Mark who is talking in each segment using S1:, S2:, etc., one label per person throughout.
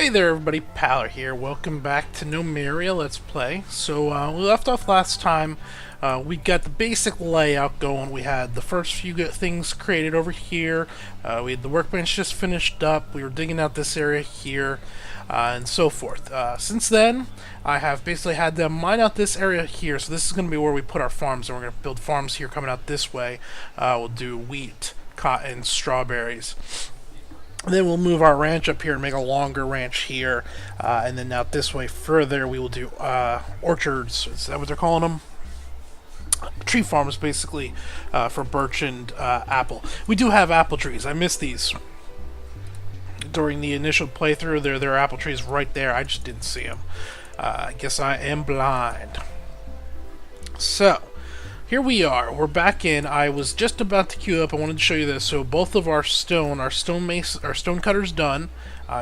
S1: Hey there everybody, Paler here. Welcome back to Gnomoria Let's Play. So we left off last time. We got the basic layout going. We had the first few things created over here. We had the workbench just finished up. We were digging out this area here, and so forth. Since then, I have basically had them mine out this area here. So this is going to be where we put our farms, and we're going to build farms here coming out this way. We'll do wheat, cotton, strawberries. And then we'll move our ranch up here and make a longer ranch here. And then out this way further, we will do orchards. Is that what they're calling them? Tree farms, basically, for birch and apple. We do have apple trees. I missed these. During the initial playthrough, there are apple trees right there. I just didn't see them. I guess I am blind. So, here we are. We're back in. I was just about to queue up. I wanted to show you this. So both of our stone cutters done.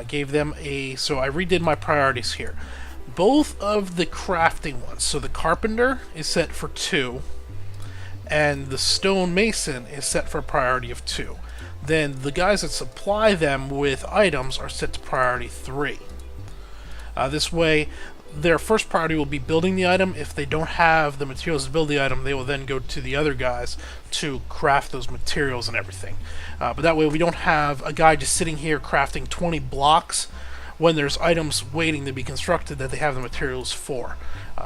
S1: Gave them a. So I redid my priorities here. Both of the crafting ones. So the carpenter is set for 2, and the stone mason is set for a priority of 2. Then the guys that supply them with items are set to priority 3. This way, their first priority will be building the item. If they don't have the materials to build the item, they will then go to the other guys to craft those materials and everything. But that way we don't have a guy just sitting here crafting 20 blocks when there's items waiting to be constructed that they have the materials for.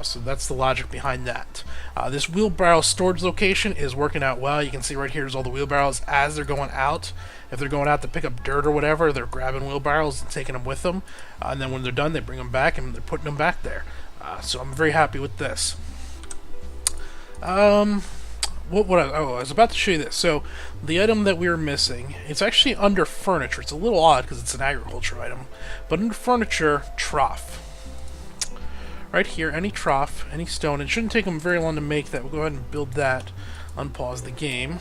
S1: So that's the logic behind that. This wheelbarrow storage location is working out well. You can see right here is all the wheelbarrows as they're going out. If they're going out to pick up dirt or whatever, they're grabbing wheelbarrows and taking them with them. And then when they're done, they bring them back and they're putting them back there. So I'm very happy with this. I was about to show you this. So the item that we were missing, it's actually under furniture. It's a little odd because it's an agriculture item. But under furniture, trough. Right here, any trough, any stone. It shouldn't take them very long to make that. We'll go ahead and build that. Unpause the game.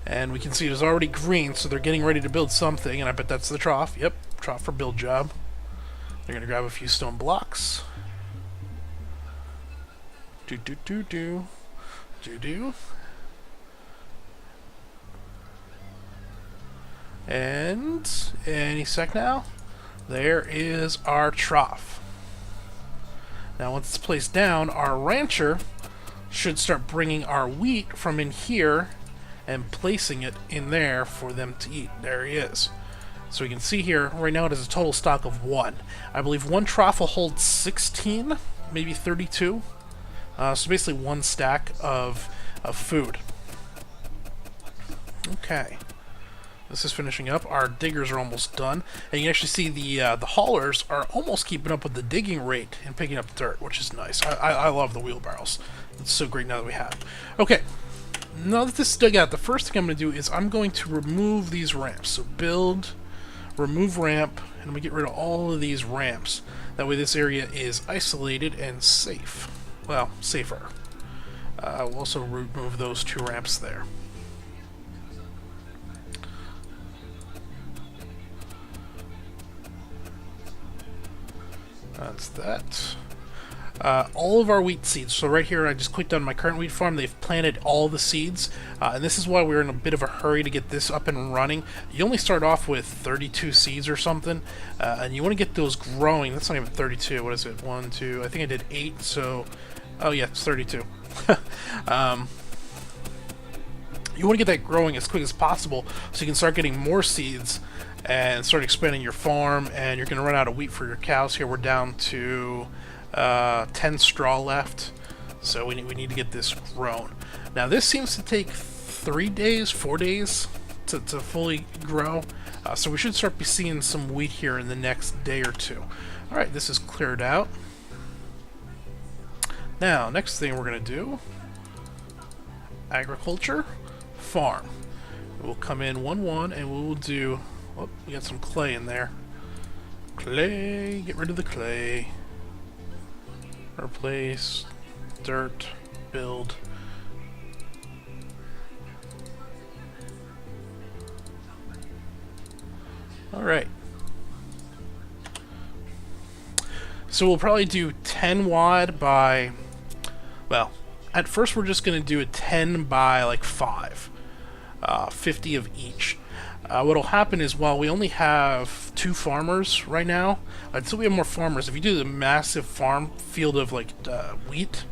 S1: And we can see it is already green, so they're getting ready to build something, and I bet that's the trough. Yep, trough for build job. They're going to grab a few stone blocks. Do. And any sec now, there is our trough. Now once it's placed down, our rancher should start bringing our wheat from in here and placing it in there for them to eat. There he is. So we can see here, right now it is a total stock of 1. I believe one trough will hold 16, maybe 32. So basically 1 stack of food. Okay. This is finishing up. Our diggers are almost done. And you can actually see the haulers are almost keeping up with the digging rate and picking up the dirt, which is nice. I love the wheelbarrows. It's so great now that we have. Okay. Now that this is dug out, the first thing I'm going to do is I'm going to remove these ramps. So build, remove ramp, and we get rid of all of these ramps. That way this area is isolated and safe. Well, safer. We'll also remove those 2 ramps there. That's that. All of our wheat seeds. So right here, I just clicked on my current wheat farm. They've planted all the seeds, and this is why we're in a bit of a hurry to get this up and running. You only start off with 32 seeds or something, and you want to get those growing. That's not even 32. What is it? 1, 2. I think I did 8. So, oh yeah, it's 32. You want to get that growing as quick as possible so you can start getting more seeds and start expanding your farm. And you're going to run out of wheat for your cows. Here we're down to 10 straw left, so we need to get this grown. Now this seems to take 3 days, 4 days to fully grow, so we should start seeing some wheat here in the next day or 2. Alright, this is cleared out. Now, next thing we're going to do, agriculture, farm. We'll come in 1-1 and we will do, oh, we got some clay in there. Clay, get rid of the clay. Replace, dirt, build. Alright. So we'll probably do 10 wide by, well, at first we're just going to do a 10 by like 5. 50 of each. What'll happen is, while we only have 2 farmers right now, until we have more farmers, if you do the massive farm field of like wheat,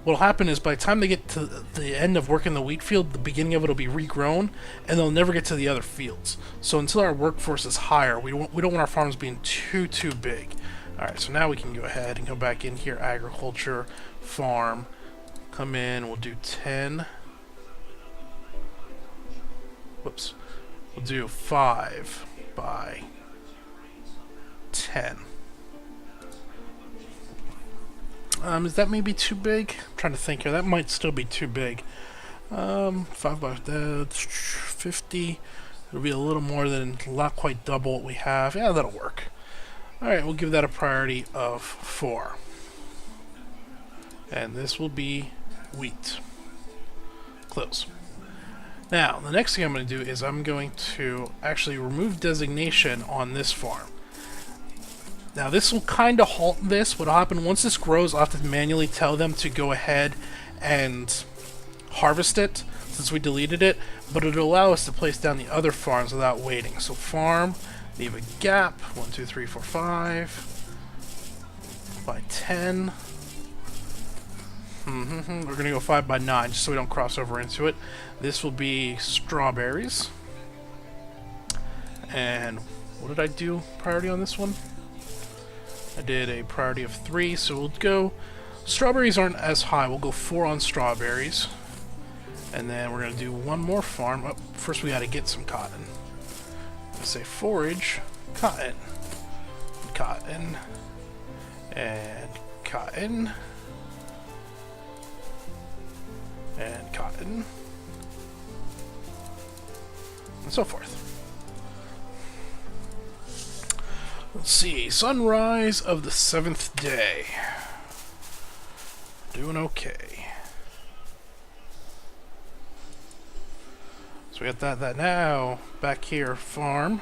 S1: what'll happen is by the time they get to the end of working the wheat field, the beginning of it will be regrown, and they'll never get to the other fields. So until our workforce is higher, we don't want our farms being too big. All right, so now we can go ahead and go back in here, agriculture, farm, come in, we'll do 10. Whoops. We'll do 5 by 10. Is that maybe too big? I'm trying to think here. That might still be too big. 5 by 50. It'll be a little more than, not quite double what we have. Yeah, that'll work. Alright, we'll give that a priority of 4. And this will be wheat. Close. Now, the next thing I'm going to do is I'm going to actually remove designation on this farm. Now, this will kind of halt this. What'll happen once this grows, I'll have to manually tell them to go ahead and harvest it, since we deleted it, but it'll allow us to place down the other farms without waiting. So farm, leave a gap, 1, 2, 3, 4, 5, by 10. We're going to go 5 by 9, just so we don't cross over into it. This will be strawberries. And what did I do priority on this one? I did a priority of 3, so we'll go... Strawberries aren't as high. We'll go 4 on strawberries. And then we're going to do one more farm. Oh, first we got to get some cotton. Let's say forage, cotton, cotton, and cotton, and cotton, and so forth. Let's see, sunrise of the 7th day. Doing okay. So we got that now. Back here, farm.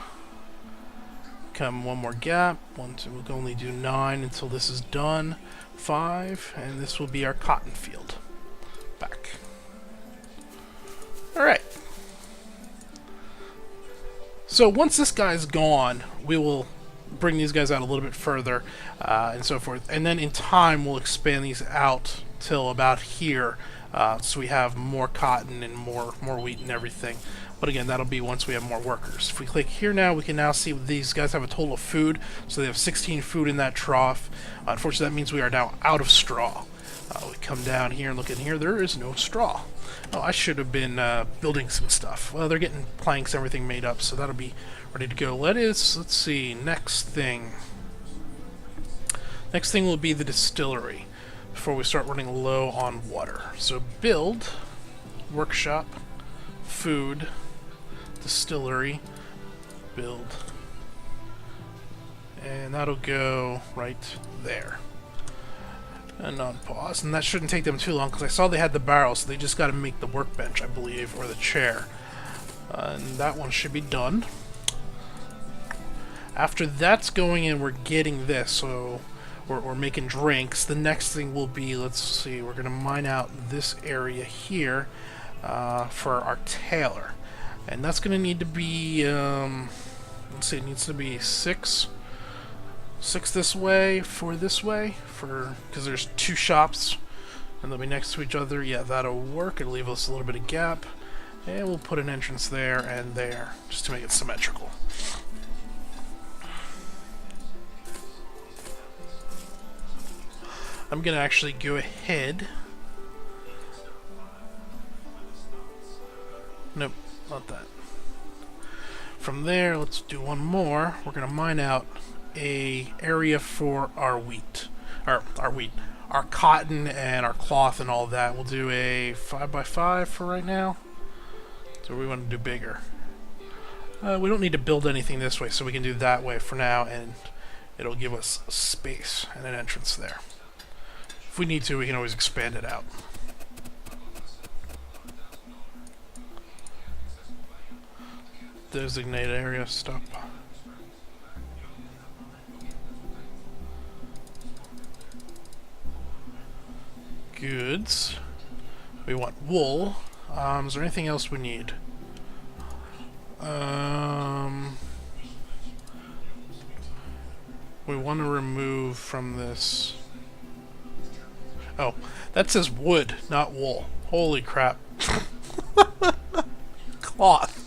S1: Come one more gap. 1, 2, we'll only do 9 until this is done. 5, and this will be our cotton field. Back. Alright. So once this guy's gone, we will bring these guys out a little bit further, and so forth. And then in time, we'll expand these out till about here, so we have more cotton and more wheat and everything. But again, that'll be once we have more workers. If we click here now, we can now see these guys have a total of food. So they have 16 food in that trough. Unfortunately, that means we are now out of straw. We come down here and look in here. There is no straw. Oh, I should have been building some stuff. Well, they're getting planks, everything made up, so that'll be ready to go. Let's see, next thing. Next thing will be the distillery before we start running low on water. So build, workshop, food, distillery, build, and that'll go right there. And on pause, and that shouldn't take them too long because I saw they had the barrel, so they just got to make the workbench, I believe, or the chair. And that one should be done. After that's going in, we're getting this, so we're making drinks. The next thing will be, let's see, we're going to mine out this area here for our tailor. And that's going to need to be, let's see, it needs to be 6 this way, 4 this way, because there's 2 shops, and they'll be next to each other. Yeah, that'll work. It'll leave us a little bit of gap, and we'll put an entrance there and there, just to make it symmetrical. I'm going to actually go ahead. Nope, not that. From there, let's do one more. We're going to mine out a area for our wheat. Our cotton and our cloth and all that. We'll do a 5 by 5 for right now. So we want to do bigger. We don't need to build anything this way, so we can do that way for now, and it'll give us space and an entrance there. If we need to, we can always expand it out. Designated area, stop. Goods. We want wool. Is there anything else we need? Um, we want to remove from this. Oh, that says wood, not wool. Holy crap. Cloth.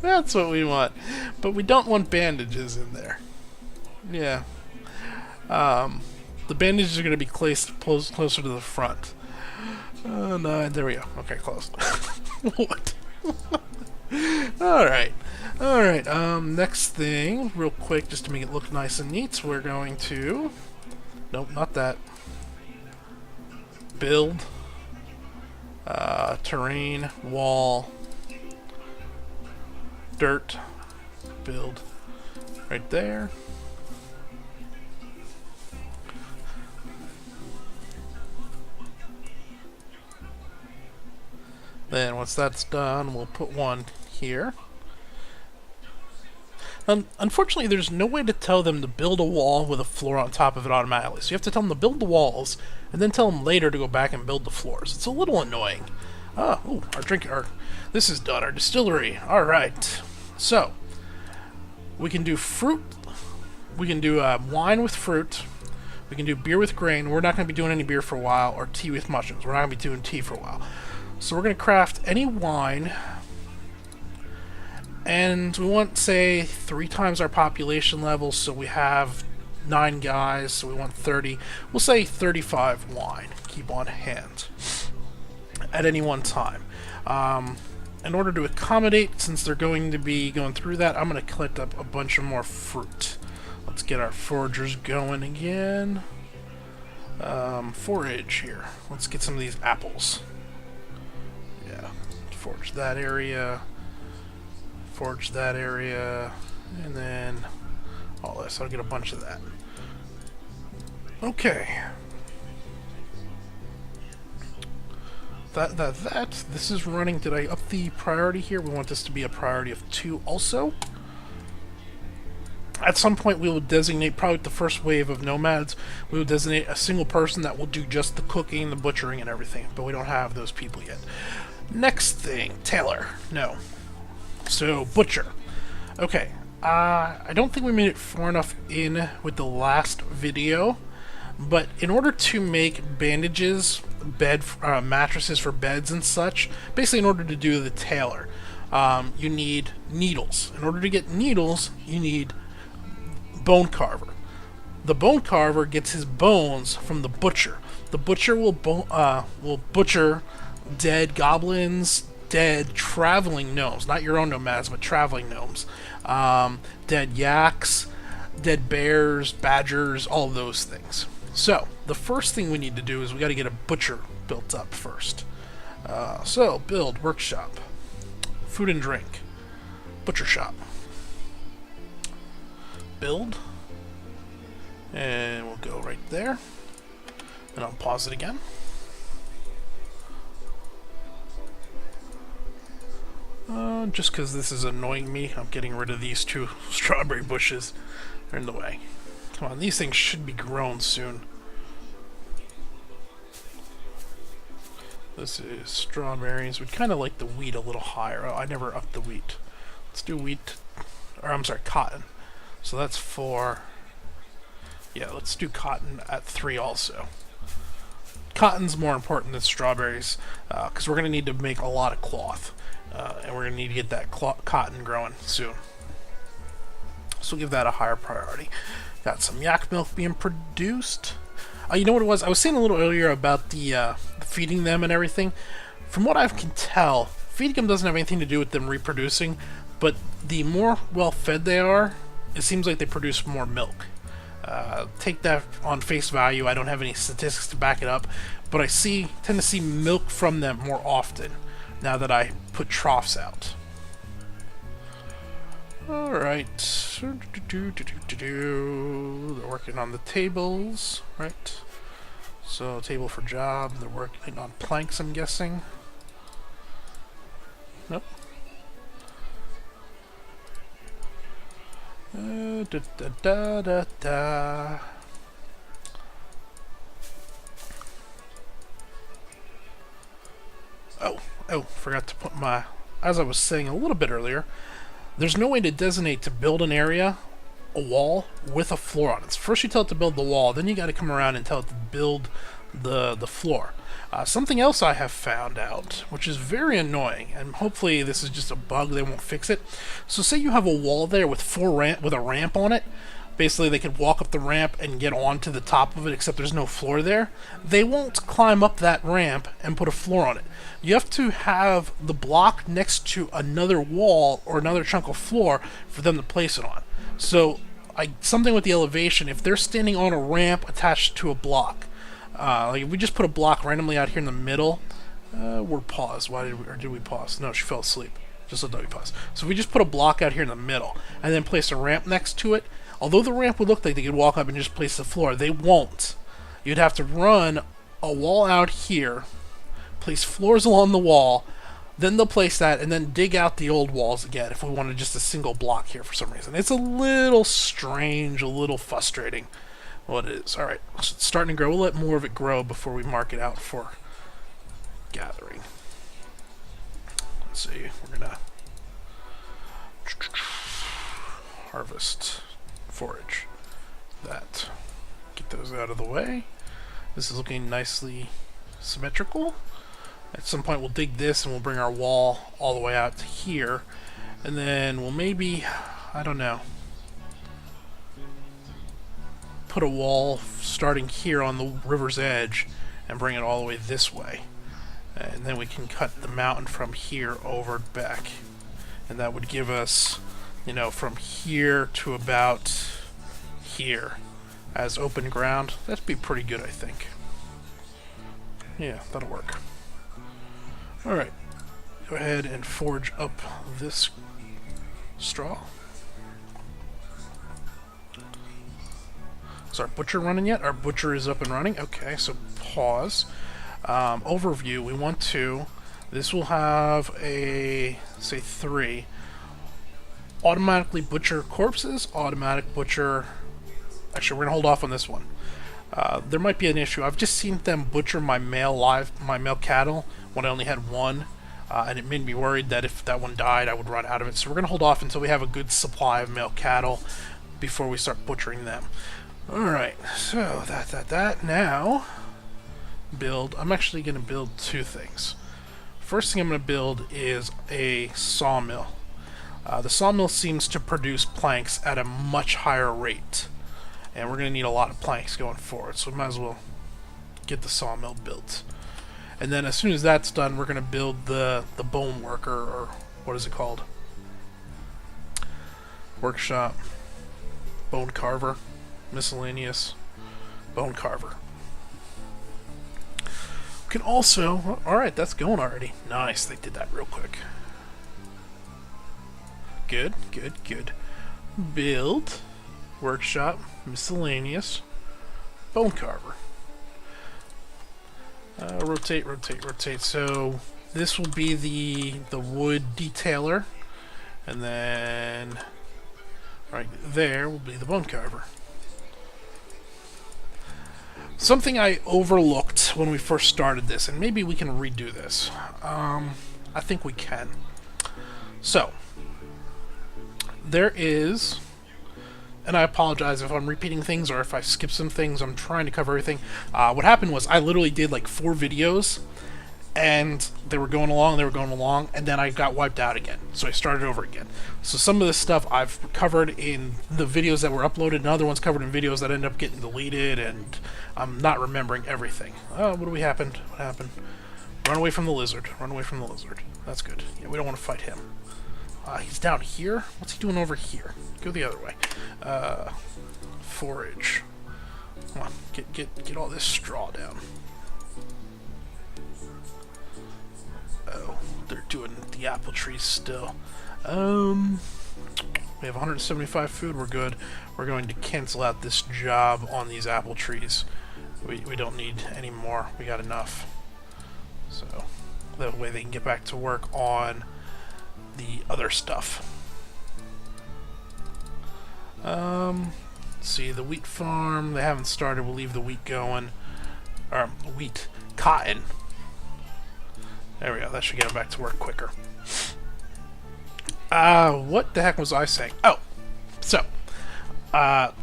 S1: That's what we want. But we don't want bandages in there. Yeah. The bandages are going to be placed closer to the front. No, there we go. Okay, close. What? Alright. Alright, next thing, real quick, just to make it look nice and neat, we're going to... Nope, not that. Build. Terrain, wall, dirt, build. Right there. Then once that's done, we'll put one here. Unfortunately, there's no way to tell them to build a wall with a floor on top of it automatically. So you have to tell them to build the walls, and then tell them later to go back and build the floors. It's a little annoying. Oh, this is done, our distillery. Alright. So, we can do fruit, we can do wine with fruit, we can do beer with grain. We're not going to be doing any beer for a while, or tea with mushrooms. We're not going to be doing tea for a while. So we're going to craft any wine, and we want, say, 3 times our population level, so we have 9 guys, so we want 30. We'll say 35 wine. Keep on hand at any one time. In order to accommodate, since they're going to be going through that, I'm going to collect up a bunch of more fruit. Let's get our foragers going again. Forage here. Let's get some of these apples. Yeah, forage that area. Forage that area. And then all this. I'll get a bunch of that. Okay. This is running. Did I up the priority here? We want this to be a priority of 2 also. At some point we will designate, probably the first wave of nomads, we will designate a single person that will do just the cooking, the butchering, and everything. But we don't have those people yet. Next thing, tailor. No. So, butcher. Okay. I don't think we made it far enough in with the last video. But in order to make bandages, mattresses for beds and such, basically in order to do the tailor, you need needles. In order to get needles, you need bone carver. The bone carver gets his bones from the butcher. The butcher will butcher dead goblins, dead traveling gnomes, not your own nomads, but traveling gnomes, dead yaks, dead bears, badgers, all of those things. So, the first thing we need to do is we got to get a butcher built up first. So, build, workshop, food and drink, butcher shop, build, and we'll go right there, and I'll pause it again. Just because this is annoying me, I'm getting rid of these 2 strawberry bushes. They're in the way. Come on, these things should be grown soon. This is strawberries. We'd kind of like the wheat a little higher. Oh, I never upped the wheat. Let's do wheat, or I'm sorry, cotton. So that's 4. Yeah, let's do cotton at 3 also. Cotton's more important than strawberries, because we're going to need to make a lot of cloth. And we're going to need to get that cotton growing soon. So we'll give that a higher priority. Got some yak milk being produced. You know what it was? I was saying a little earlier about the feeding them and everything. From what I can tell, feeding them doesn't have anything to do with them reproducing, but the more well-fed they are, it seems like they produce more milk. Take that on face value. I don't have any statistics to back it up, but I tend to see milk from them more often now that I put troughs out. Alright. They're working on the tables, right? So, table for job. They're working on planks, I'm guessing. Nope. Oh, forgot to put my... As I was saying a little bit earlier, there's no way to designate to build an area, a wall, with a floor on it. So first you tell it to build the wall, then you got to come around and tell it to build the floor. Something else I have found out, which is very annoying, and hopefully this is just a bug, they won't fix it. So say you have a wall there with with a ramp on it. Basically, they could walk up the ramp and get onto the top of it, except there's no floor there. They won't climb up that ramp and put a floor on it. You have to have the block next to another wall or another chunk of floor for them to place it on. So, something with the elevation, if they're standing on a ramp attached to a block, like if we just put a block randomly out here in the middle, we're paused. Did we pause? No, she fell asleep. Just let me pause. So if we just put a block out here in the middle and then place a ramp next to it, although the ramp would look like they could walk up and just place the floor, they won't. You'd have to run a wall out here, place floors along the wall, then they'll place that, and then dig out the old walls again if we wanted just a single block here for some reason. It's a little strange, a little frustrating what it is. Alright, so it's starting to grow. We'll let more of it grow before we mark it out for gathering. Let's see, we're gonna harvest forage that. Get those out of the way. This is looking nicely symmetrical. At some point we'll dig this and we'll bring our wall all the way out to here, and then we'll maybe, I don't know, put a wall starting here on the river's edge and bring it all the way this way, and then we can cut the mountain from here over back, and that would give us, you know, from here to about here as open ground. That'd be pretty good, I think. Yeah, that'll work. Alright, go ahead and forge up this straw. Is our butcher running yet? Our butcher is up and running. Okay, so pause. Overview, we want to, this will have a, say 3, automatically butcher corpses, automatic butcher, actually we're going to hold off on this one. There might be an issue. I've just seen them butcher my male cattle when I only had one, and it made me worried that if that one died, I would run out of it. So we're going to hold off until we have a good supply of male cattle before we start butchering them. Alright, so that. Now, build. I'm actually going to build 2 things. First thing I'm going to build is a sawmill. The sawmill seems to produce planks at a much higher rate, and we're going to need a lot of planks going forward, so we might as well get the sawmill built. And then as soon as that's done, we're going to build the bone worker, or what is it called? Workshop. Bone carver. Miscellaneous. Bone carver. We can also... Alright, that's going already. Nice, they did that real quick. Good, good, good. Build. Workshop. Miscellaneous. Bone carver. Rotate, rotate, rotate. So this will be the wood detailer, and then right there will be the bone carver. Something I overlooked when we first started this, and maybe we can redo this. I think we can. So there is, and I apologize if I'm repeating things or if I skip some things. I'm trying to cover everything. What happened was I literally did like 4 videos, and they were going along, and then I got wiped out again. So I started over again. So some of this stuff I've covered in the videos that were uploaded, and other ones covered in videos that ended up getting deleted, and I'm not remembering everything. Oh, what happened? What happened? Run away from the lizard. Run away from the lizard. That's good. Yeah, we don't want to fight him. He's down here? What's he doing over here? Go the other way. Forage. Come on, get all this straw down. Oh, they're doing the apple trees still. We have 175 food, we're good. We're going to cancel out this job on these apple trees. We don't need any more, we got enough. So, that way they can get back to work on the other stuff. See, the wheat farm, they haven't started, we'll leave the wheat going. Or, wheat, cotton. There we go, that should get them back to work quicker. What the heck was I saying? Oh, so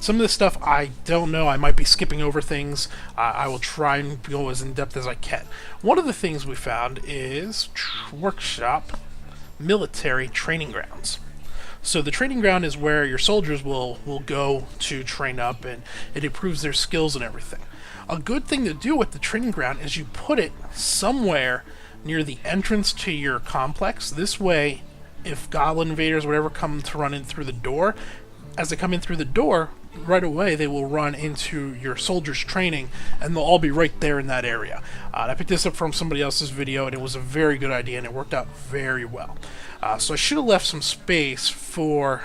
S1: some of this stuff I don't know. I might be skipping over things. I will try and go as in depth as I can. One of the things we found is workshop military training grounds. So the training ground is where your soldiers will go to train up, and it improves their skills and everything. A good thing to do with the training ground is you put it somewhere near the entrance to your complex. This way, if goblin invaders or whatever come to run in through the door, as they come in through the door, right away they will run into your soldiers' training, and they'll all be right there in that area. I picked this up from somebody else's video, and it was a very good idea, and it worked out very well. So I should have left some space for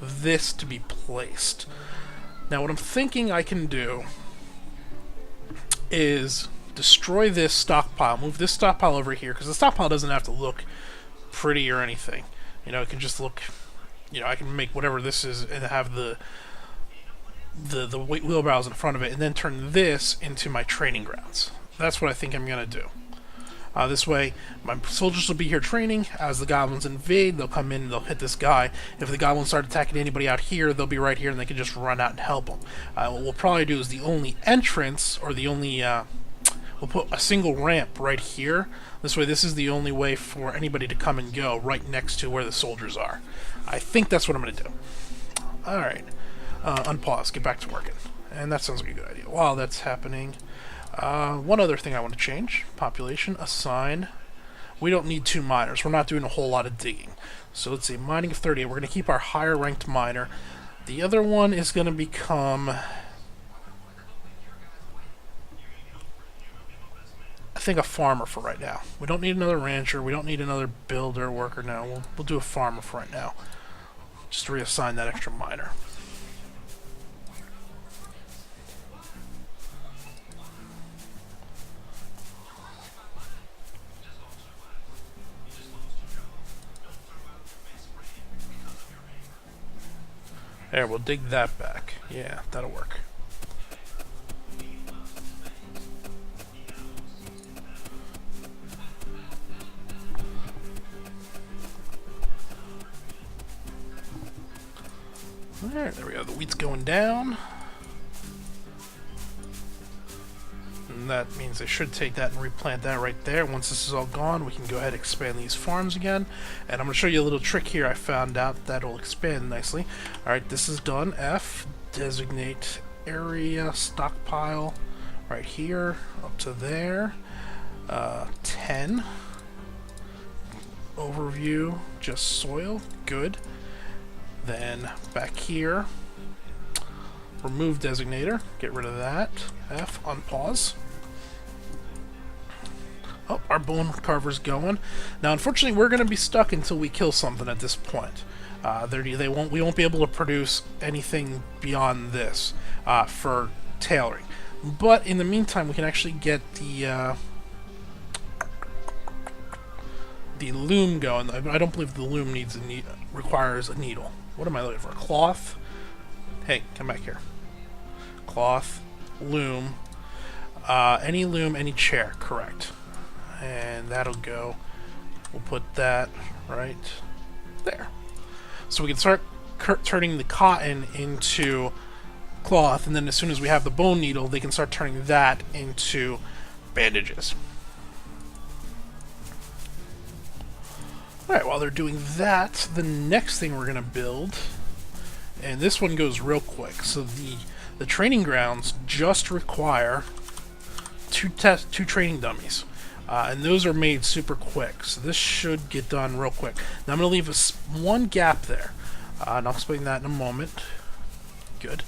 S1: this to be placed. Now what I'm thinking I can do is destroy this stockpile, move this stockpile over here, because the stockpile doesn't have to look pretty or anything. You know, it can just look, you know, I can make whatever this is and have the wheelbarrows in front of it, and then turn this into my training grounds. That's what I think I'm going to do. This way, my soldiers will be here training. As the goblins invade, they'll come in and they'll hit this guy. If the goblins start attacking anybody out here, they'll be right here and they can just run out and help them. What we'll probably do is the only entrance, or the only, we'll put a single ramp right here. This way, this is the only way for anybody to come and go, right next to where the soldiers are. I think that's what I'm going to do. Alright. Unpause, get back to working. And that sounds like a good idea. While that's happening, one other thing I want to change. Population, assign. We don't need 2 miners. We're not doing a whole lot of digging. So let's see, mining of 38. We're going to keep our higher ranked miner. The other one is going to become, I think, a farmer for right now. We don't need another rancher. We don't need another builder worker now. We'll do a farmer for right now. Just to reassign that extra miner. There, we'll dig that back. Yeah, that'll work. There we go. The wheat's going down. And that means I should take that and replant that right there. Once this is all gone, we can go ahead and expand these farms again. And I'm going to show you a little trick here I found out that'll expand nicely. Alright, this is done. F, designate area, stockpile, right here, up to there. 10. Overview, just soil, good. Then back here, remove designator, get rid of that. F, unpause. Oh, our bone carver's going. Now, unfortunately, we're going to be stuck until we kill something at this point. We won't be able to produce anything beyond this for tailoring. But in the meantime, we can actually get the loom going. I don't believe the loom requires a needle. What am I looking for? Cloth? Hey, come back here. Cloth, loom, any loom, any chair, correct. And that'll go. We'll put that right there. So we can start turning the cotton into cloth, and then as soon as we have the bone needle, they can start turning that into bandages. Alright, while they're doing that, the next thing we're going to build, and this one goes real quick, so the training grounds just require two training dummies. And those are made super quick, so this should get done real quick. Now I'm going to leave one gap there, and I'll explain that in a moment. Good.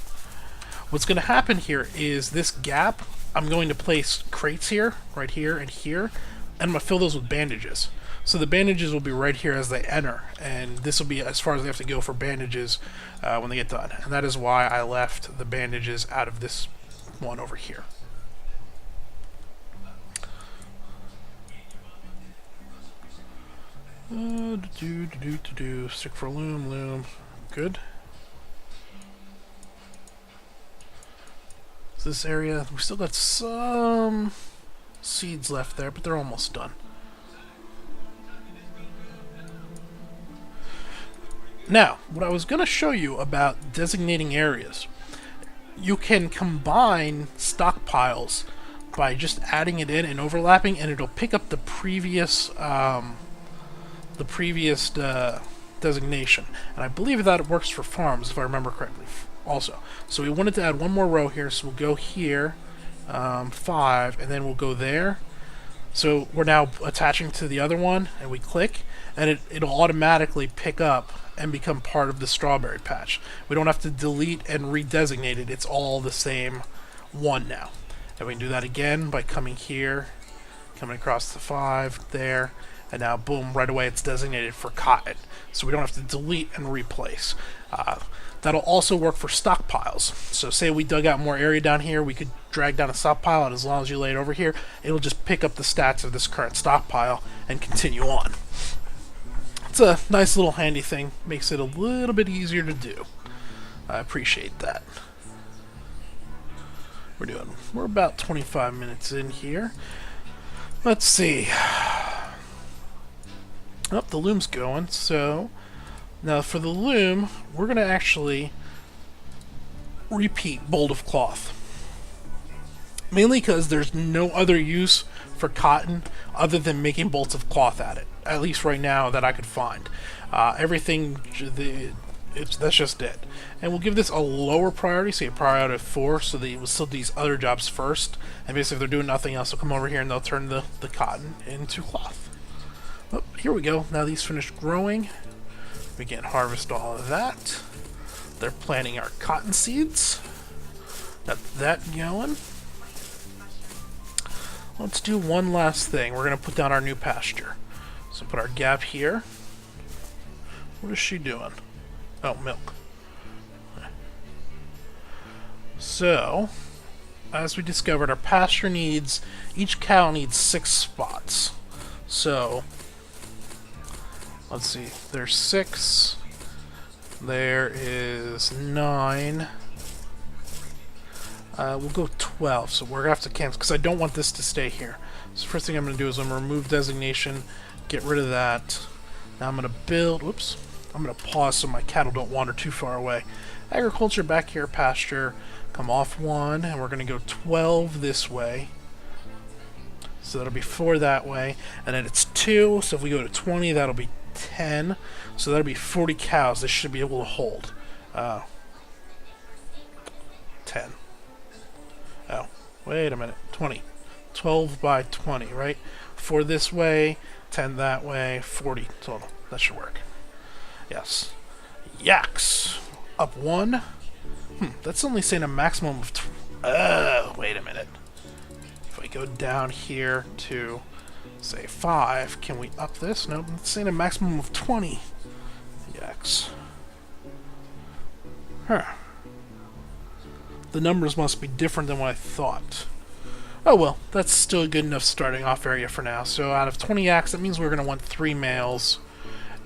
S1: What's going to happen here is this gap, I'm going to place crates here, right here, and here, and I'm going to fill those with bandages. So the bandages will be right here as they enter, and this will be as far as they have to go for bandages when they get done. And that is why I left the bandages out of this one over here. Stick for loom. Good. So this area, we still got some seeds left there, but they're almost done. Now, what I was going to show you about designating areas, you can combine stockpiles by just adding it in and overlapping, and it'll pick up the previous designation. And I believe that it works for farms, if I remember correctly. Also, so we wanted to add one more row here, so we'll go here, 5, and then we'll go there. So we're now attaching to the other one, and we click, and it'll automatically pick up and become part of the strawberry patch. We don't have to delete and redesignate it. It's all the same one now. And we can do that again by coming here, coming across the 5 there, and now boom, right away it's designated for cotton. So we don't have to delete and replace. That'll also work for stockpiles. So say we dug out more area down here, we could drag down a stockpile, and as long as you lay it over here, it'll just pick up the stats of this current stockpile and continue on. It's a nice little handy thing. Makes it a little bit easier to do. I appreciate that. We're about 25 minutes in here. Let's see. Oh, the loom's going. So now for the loom, we're going to actually repeat bolt of cloth. Mainly because there's no other use for cotton other than making bolts of cloth at least right now that I could find. Everything, that's just it. And we'll give this a lower priority, say a priority of 4, so that we'll still do these other jobs first. And basically if they're doing nothing else, they'll come over here and they'll turn the cotton into cloth. Oh, here we go. Now these finished growing. We can harvest all of that. They're planting our cotton seeds. Got that going. Let's do one last thing. We're going to put down our new pasture. So put our gap here. What is she doing? Oh, milk. So, as we discovered, our pasture needs, each cow needs 6 spots. So, let's see, there's 6. There is 9. We'll go 12, so we're going to have to cancel, because I don't want this to stay here. So first thing I'm going to do is I'm going to remove designation, get rid of that. Now I'm going to build, whoops, I'm going to pause so my cattle don't wander too far away. Agriculture back here, pasture, come off 1, and we're going to go 12 this way. So that'll be 4 that way, and then it's 2, so if we go to 20, that'll be 10. So that'll be 40 cows this should be able to hold. 10. Oh, wait a minute. 20. 12 by 20, right? 4 this way, 10 that way, 40 total. That should work. Yes. Yaks! Up 1. That's only saying a maximum of... wait a minute. If I go down here to, say, 5, can we up this? No, it's saying a maximum of 20. Yaks. Huh. The numbers must be different than what I thought. Oh well, that's still a good enough starting off area for now. So out of 20 yaks, that means we're going to want 3 males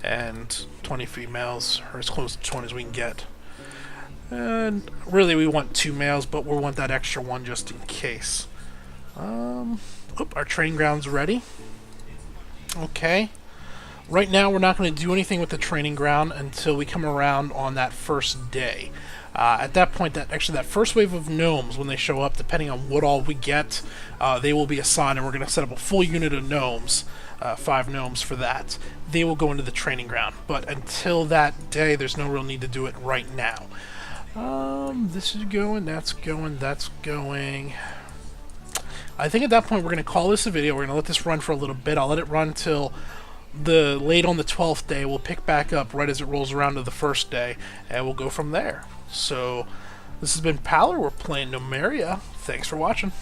S1: and 20 females, or as close to 20 as we can get. And really we want 2 males, but we'll want that extra one just in case. Our training ground's ready. Okay. Right now we're not going to do anything with the training ground until we come around on that first day. At that point, that first wave of gnomes, when they show up, depending on what all we get, they will be assigned, and we're going to set up a full unit of gnomes, 5 gnomes for that. They will go into the training ground, but until that day, there's no real need to do it right now. This is going, that's going, that's going. I think at that point, we're going to call this a video. We're going to let this run for a little bit. I'll let it run till late on the 12th day. We'll pick back up right as it rolls around to the first day, and we'll go from there. So, this has been Paler. We're playing Gnomoria. Thanks for watching.